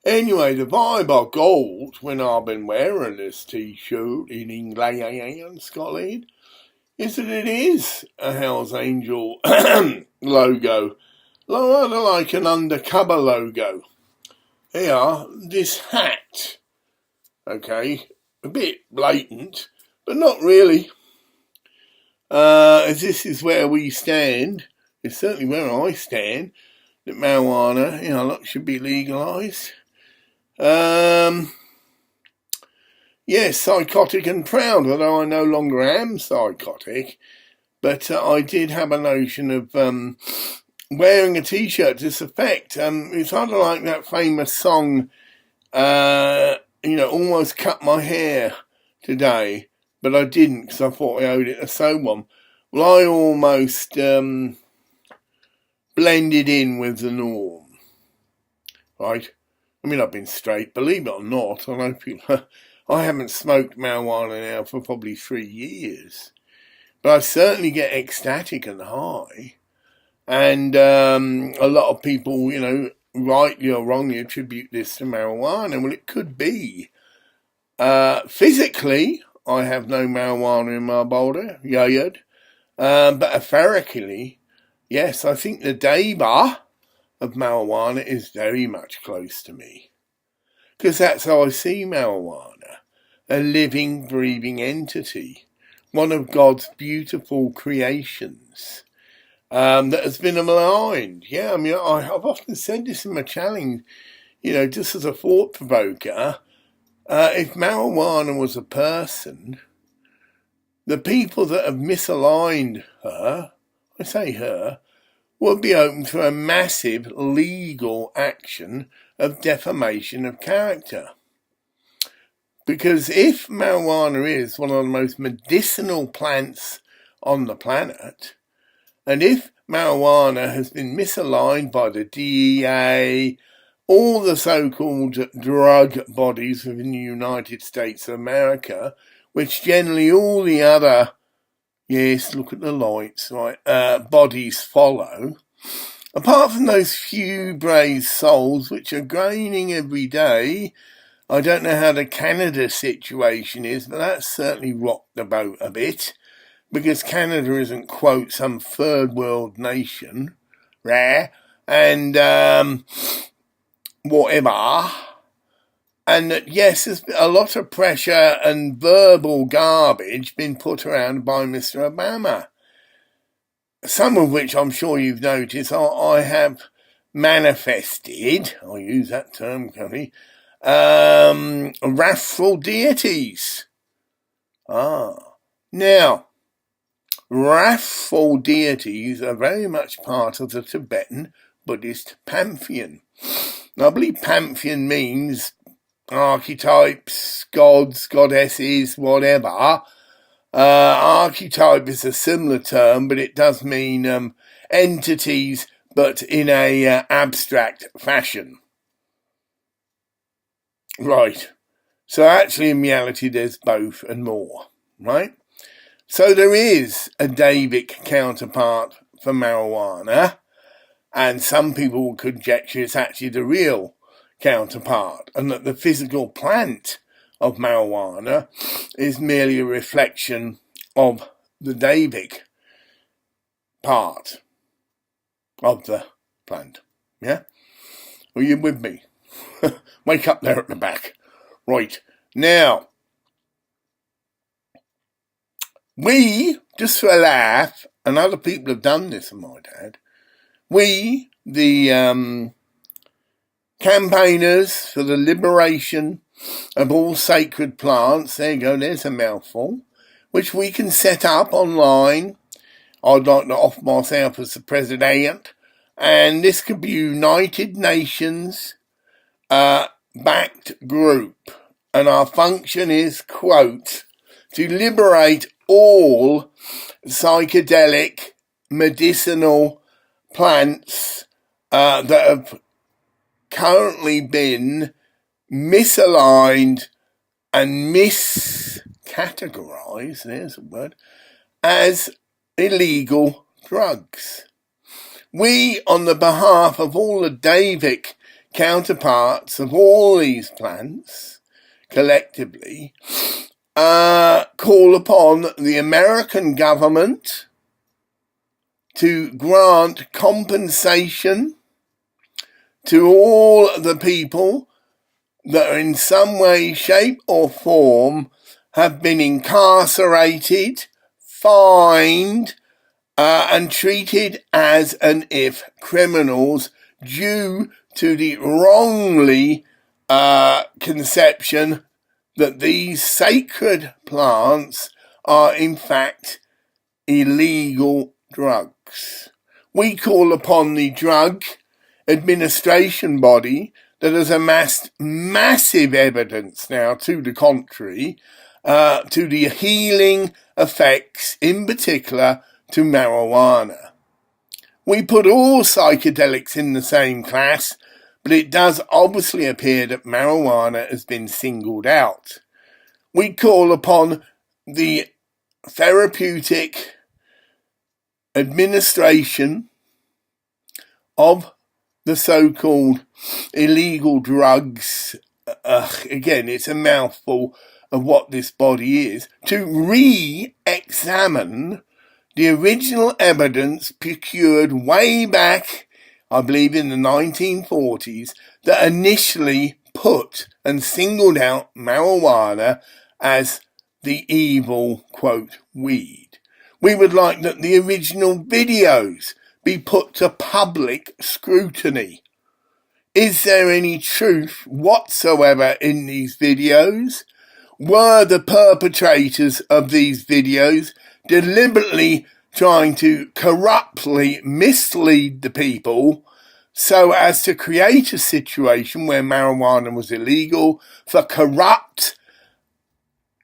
Anyway, the vibe I got when I've been wearing this t-shirt in England, Scotland, is that it is a Hell's Angel logo, rather like an undercover logo. Here, this hat, okay, a bit blatant, but not really. As this is where we stand, it's certainly where I stand, that marijuana, should be legalised. Yes, psychotic and proud, although I no longer am psychotic, but I did have a notion of wearing a t-shirt to this effect. It's kind of like that famous song, almost cut my hair today, but I didn't because I thought I owed it to someone. Well, I almost blended in with the norm, right? I mean, I've been straight, believe it or not. I know people. I haven't smoked marijuana now for probably 3 years, but I certainly get ecstatic and high. And a lot of people, rightly or wrongly attribute this to marijuana. Well, it could be. Physically, I have no marijuana in my body, but etherically, yes, I think the DEVA of marijuana is very much close to me. Because that's how I see marijuana. A living, breathing entity. One of God's beautiful creations. That has been maligned. Yeah, I mean, I've often said this in my challenge, just as a thought provoker. If marijuana was a person, the people that have misaligned her, I say her, would be open to a massive legal action of defamation of character. Because if marijuana is one of the most medicinal plants on the planet, and if marijuana has been misaligned by the DEA, all the so-called drug bodies within the United States of America, which generally all the other, yes, look at the lights, right, bodies follow, apart from those few brave souls which are gaining every day. I don't know how the Canada situation is, but that's certainly rocked the boat a bit, because Canada isn't, quote, some third world nation, rare, and whatever. And that, yes, there's a lot of pressure and verbal garbage been put around by Mr. Obama. Some of which I'm sure you've noticed I have manifested, I'll use that term, Kelly, wrathful deities. Now, wrathful deities are very much part of the Tibetan Buddhist pantheon. Now, I believe pantheon means archetypes, gods, goddesses, whatever. Archetype is a similar term, but it does mean entities, but in a abstract fashion. Right. So actually, in reality, there's both and more, right? So there is a Davic counterpart for marijuana, and some people will conjecture it's actually the real counterpart, and that the physical plant of marijuana is merely a reflection of the Davic part of the plant. Yeah? Are you with me? Wake up there at the back. Right. Now, we, just for a laugh, and other people have done this, I might add, we, the campaigners for the liberation of all sacred plants, there you go, there's a mouthful, which we can set up online. I'd like to offer myself as the president, and this could be United Nations backed group, and our function is, quote, to liberate all psychedelic medicinal plants that have currently been misaligned and miscategorized, there's a word, as illegal drugs. We, on the behalf of all the Davic counterparts of all these plants collectively call upon the American government to grant compensation to all the people that are in some way, shape or form have been incarcerated, fined, and treated as if criminals due to the wrongly conception that these sacred plants are in fact illegal drugs. We call upon the Drug Administration body that has amassed massive evidence now to the contrary, to the healing effects, in particular to marijuana. We put all psychedelics in the same class, but it does obviously appear that marijuana has been singled out. We call upon the therapeutic administration of the so-called illegal drugs, again, it's a mouthful of what this body is, to re-examine the original evidence procured way back, I believe in the 1940s, that initially put and singled out marijuana as the evil, quote, weed. We would like that the original videos be put to public scrutiny. Is there any truth whatsoever in these videos? Were the perpetrators of these videos deliberately trying to corruptly mislead the people so as to create a situation where marijuana was illegal for corrupt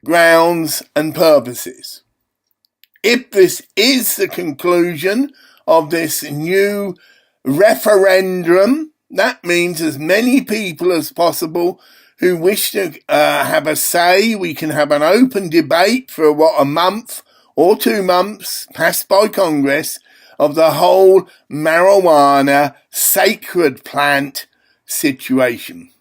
grounds and purposes? If this is the conclusion of this new referendum, that means as many people as possible who wish to have a say, we can have an open debate for a month or 2 months passed by Congress of the whole marijuana sacred plant situation.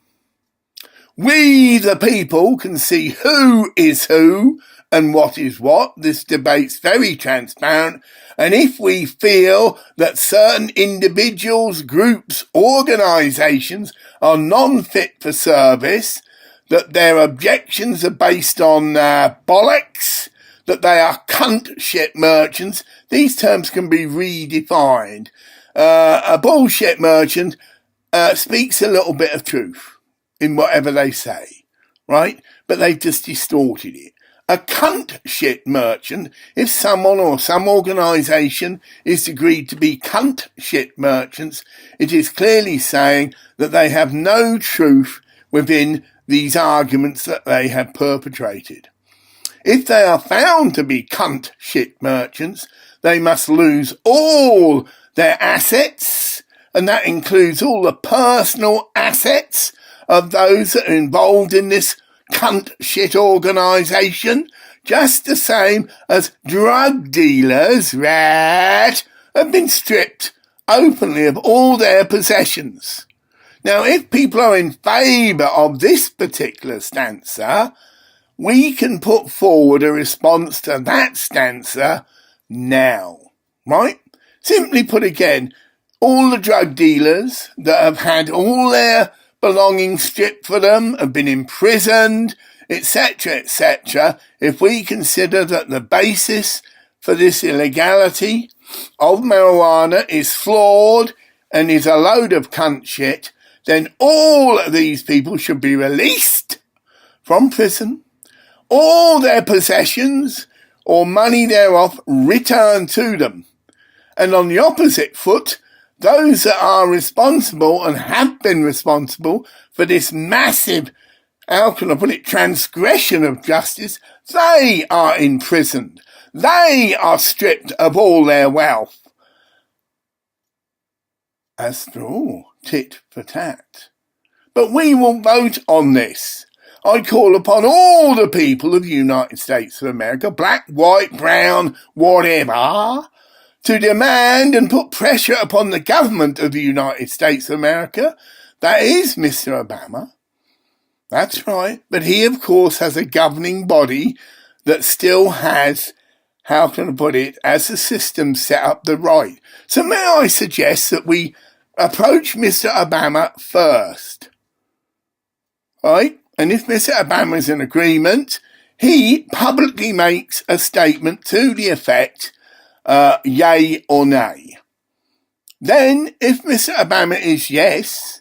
We, the people, can see who is who and what is what. This debate's very transparent. And if we feel that certain individuals, groups, organisations are non-fit for service, that their objections are based on bollocks, that they are cunt shit merchants, these terms can be redefined. A bullshit merchant speaks a little bit of truth in whatever they say, right? But they've just distorted it. A cunt shit merchant, if someone or some organisation is agreed to be cunt shit merchants, it is clearly saying that they have no truth within these arguments that they have perpetrated. If they are found to be cunt shit merchants, they must lose all their assets, and that includes all the personal assets of those that are involved in this cunt shit organisation, just the same as drug dealers, right, have been stripped openly of all their possessions. Now, if people are in favour of this particular stanza, we can put forward a response to that stanza now, right? Simply put again, all the drug dealers that have had all their belongings stripped for them, have been imprisoned, etc., if we consider that the basis for this illegality of marijuana is flawed and is a load of cunt shit, then all of these people should be released from prison, all their possessions or money thereof returned to them. And on the opposite foot, those that are responsible and have been responsible for this massive, how can I put it, transgression of justice, they are imprisoned. They are stripped of all their wealth. After all, tit for tat. But we will vote on this. I call upon all the people of the United States of America, black, white, brown, whatever, to demand and put pressure upon the government of the United States of America That is Mr. Obama. That's right. But he, of course, has a governing body that still has, how can I put it, as the system set up the right. So may I suggest that we approach Mr. Obama first, right? And if Mr. Obama is in agreement, he publicly makes a statement to the effect, yay or nay. Then, if Mr. Obama is yes,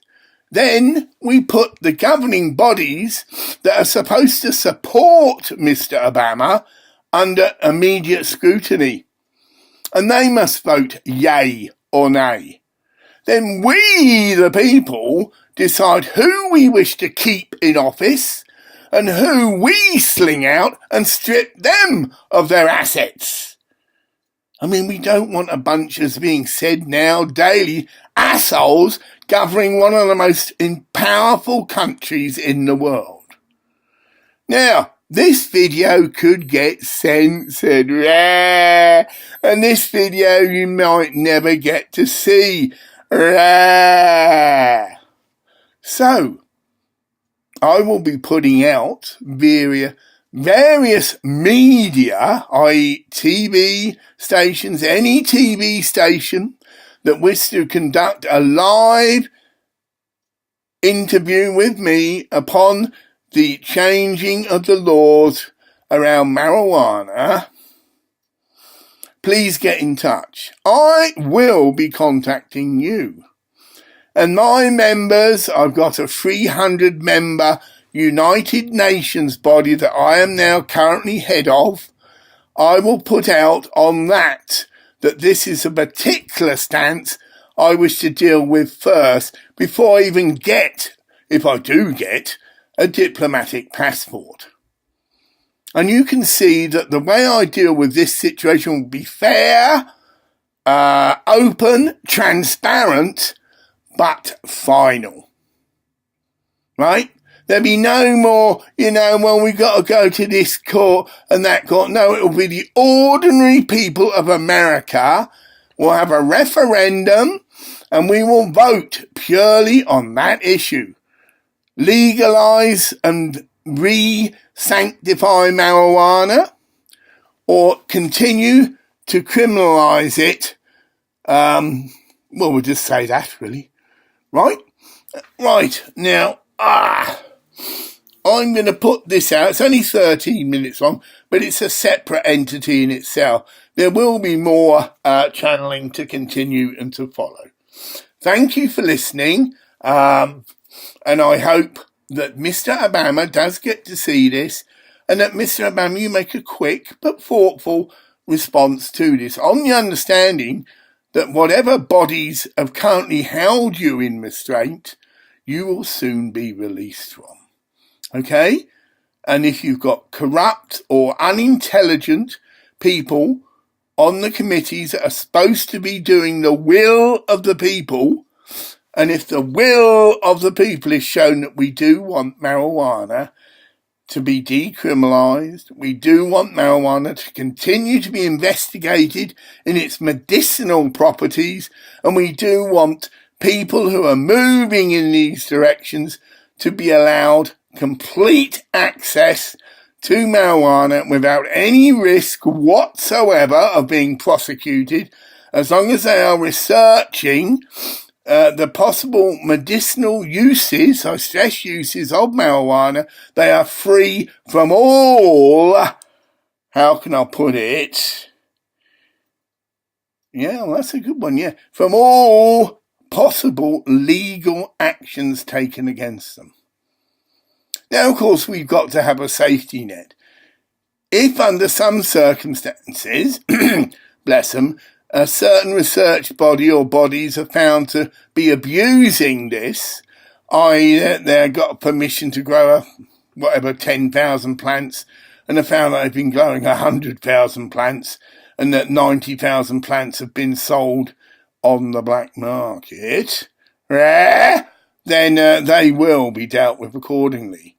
then we put the governing bodies that are supposed to support Mr. Obama under immediate scrutiny. And they must vote yay or nay. Then we, the people, decide who we wish to keep in office and who we sling out and strip them of their assets. I mean, we don't want a bunch, as being said now daily, assholes governing one of the most powerful countries in the world. Now, this video could get censored, and this video you might never get to see. So, I will be putting out various media, i.e. TV stations, any TV station that wishes to conduct a live interview with me upon the changing of the laws around marijuana, please get in touch. I will be contacting you. And my members, I've got a 300-member United Nations body that I am now currently head of. I will put out on that this is a particular stance I wish to deal with first before I even get, if I do get, a diplomatic passport. And you can see that the way I deal with this situation will be fair, open, transparent, but final. Right? There'll be no more, well, we've got to go to this court and that court. No, it will be the ordinary people of America will have a referendum and we will vote purely on that issue. Legalize and re-sanctify marijuana or continue to criminalize it. Well, we'll just say that, really. Right? Right. Now, I'm going to put this out. It's only 13 minutes long, but it's a separate entity in itself. There will be more channeling to continue and to follow. Thank you for listening. And I hope that Mr. Obama does get to see this and that Mr. Obama, you make a quick but thoughtful response to this on the understanding that whatever bodies have currently held you in restraint, you will soon be released from. Okay? And if you've got corrupt or unintelligent people on the committees that are supposed to be doing the will of the people, and if the will of the people is shown that we do want marijuana to be decriminalised, we do want marijuana to continue to be investigated in its medicinal properties, and we do want people who are moving in these directions to be allowed complete access to marijuana without any risk whatsoever of being prosecuted, as long as they are researching the possible medicinal uses, I stress uses of marijuana. They are free from all, how can I put it? Yeah, well, that's a good one, yeah. From all possible legal actions taken against them. Now, of course, we've got to have a safety net. If under some circumstances, bless them, a certain research body or bodies are found to be abusing this, i.e. they've got permission to grow 10,000 plants, and have found that they've been growing 100,000 plants, and that 90,000 plants have been sold on the black market, then they will be dealt with accordingly.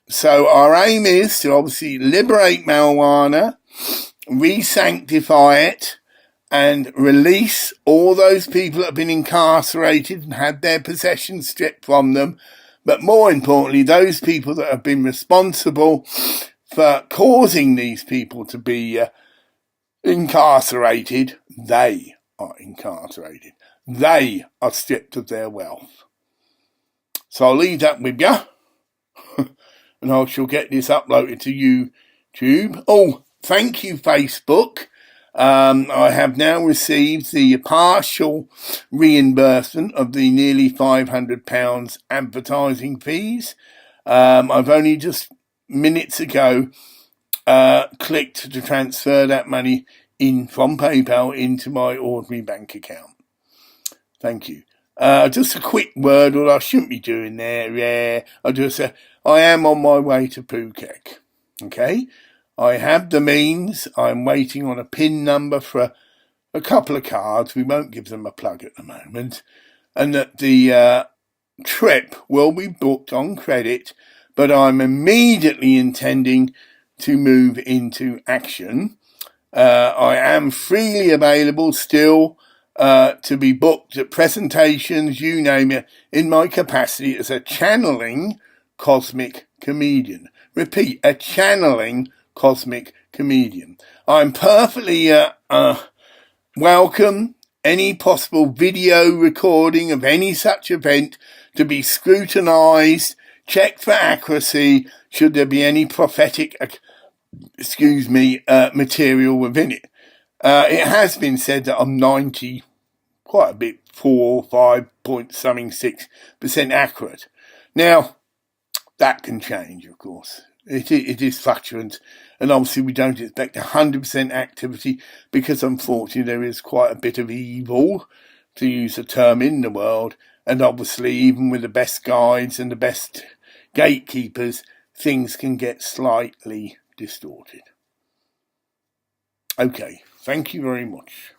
So our aim is to obviously liberate marijuana, re-sanctify it, and release all those people that have been incarcerated and had their possessions stripped from them. But more importantly, those people that have been responsible for causing these people to be incarcerated, they are incarcerated. They are stripped of their wealth. So I'll leave that with you. And I shall get this uploaded to YouTube. Oh, thank you, Facebook. I have now received the partial reimbursement of the nearly £500 advertising fees. I've only just minutes ago clicked to transfer that money in from PayPal into my ordinary bank account. Thank you. Just a quick word, what I shouldn't be doing there. Yeah, I am on my way to Phuket. Okay, I have the means. I'm waiting on a PIN number for a couple of cards. We won't give them a plug at the moment, and that the trip will be booked on credit. But I'm immediately intending to move into action. I am freely available still to be booked at presentations, you name it, in my capacity as a channeling cosmic comedian. Repeat, a channeling cosmic comedian. I'm perfectly welcome any possible video recording of any such event to be scrutinised, checked for accuracy, should there be any prophetic, material within it. It has been said that I'm 90, quite a bit, 4 or 5.6% accurate. Now, that can change, of course. It is fluctuant, and obviously we don't expect 100% activity because unfortunately there is quite a bit of evil, to use a term, in the world, and obviously even with the best guides and the best gatekeepers, things can get slightly distorted. Okay, thank you very much.